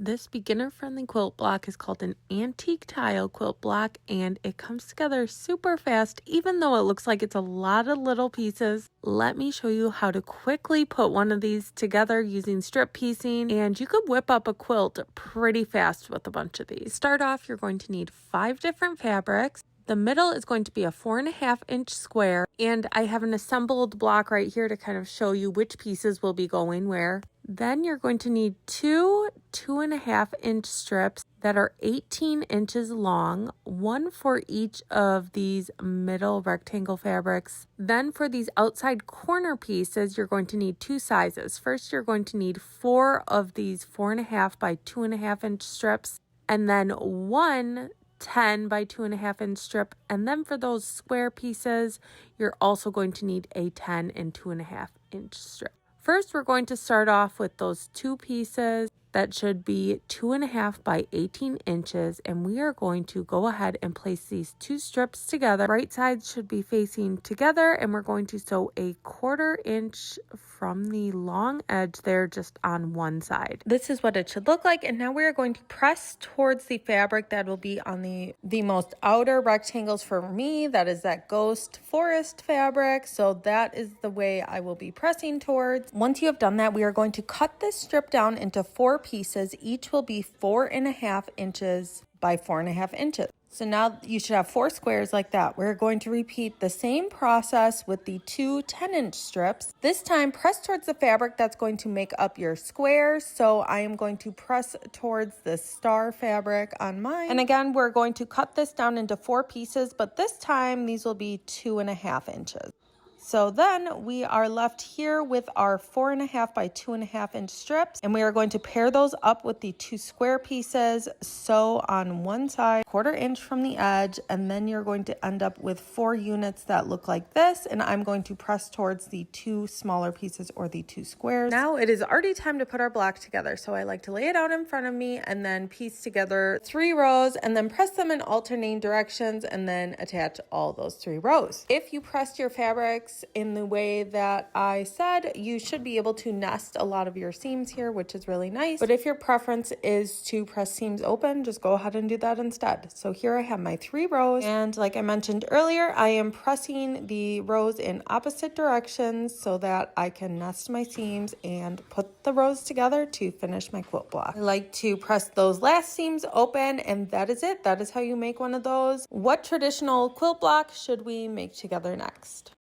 This beginner-friendly quilt block is called an antique tile quilt block, and it comes together super fast, even though it looks like it's a lot of little pieces. Let me show you how to quickly put one of these together using strip piecing, and you could whip up a quilt pretty fast with a bunch of these. To start off, you're going to need 5 different fabrics. The middle is going to be a 4.5-inch square, and I have an assembled block right here to kind of show you which pieces will be going where. Then you're going to need 2 2.5-inch strips that are 18 inches long, one for each of these middle rectangle fabrics. Then for these outside corner pieces, you're going to need 2 sizes. First, you're going to need 4 of these 4.5 by 2.5-inch strips, and then 1 10 by 2.5-inch strip. And then for those square pieces, you're also going to need a 10 and 2.5-inch strip. First, we're going to start off with those 2 pieces that should be 2.5 by 18 inches, and we are going to go ahead and place these 2 strips together. Right sides should be facing together, and we're going to sew a 1/4 inch from the long edge there just on one side. This is what it should look like, and now we are going to press towards the fabric that will be on the most outer rectangles for me. That is that ghost forest fabric, so that is the way I will be pressing towards. Once you have done that, we are going to cut this strip down into 4 pieces. Each will be 4.5 inches by 4.5 inches. So now you should have 4 squares like that. We're going to repeat the same process with the 2 10-inch strips. This time, press towards the fabric that's going to make up your squares. So I am going to press towards the star fabric on mine. And again, we're going to cut this down into 4 pieces, but this time these will be 2.5 inches. So then we are left here with our 4.5 by 2.5-inch strips, and we are going to pair those up with the 2 square pieces. Sew on one side, 1/4 inch from the edge, and then you're going to end up with 4 units that look like this, and I'm going to press towards the 2 smaller pieces or the 2 squares. Now it is already time to put our block together, so I like to lay it out in front of me and then piece together 3 rows and then press them in alternating directions and then attach all those 3 rows. If you pressed your fabrics in the way that I said, you should be able to nest a lot of your seams here, which is really nice. But if your preference is to press seams open, just go ahead and do that instead. So here I have my 3 rows, and like I mentioned earlier, I am pressing the rows in opposite directions so that I can nest my seams and put the rows together to finish my quilt block. I like to press those last seams open, and that is it. That is how you make one of those. What traditional quilt block should we make together next?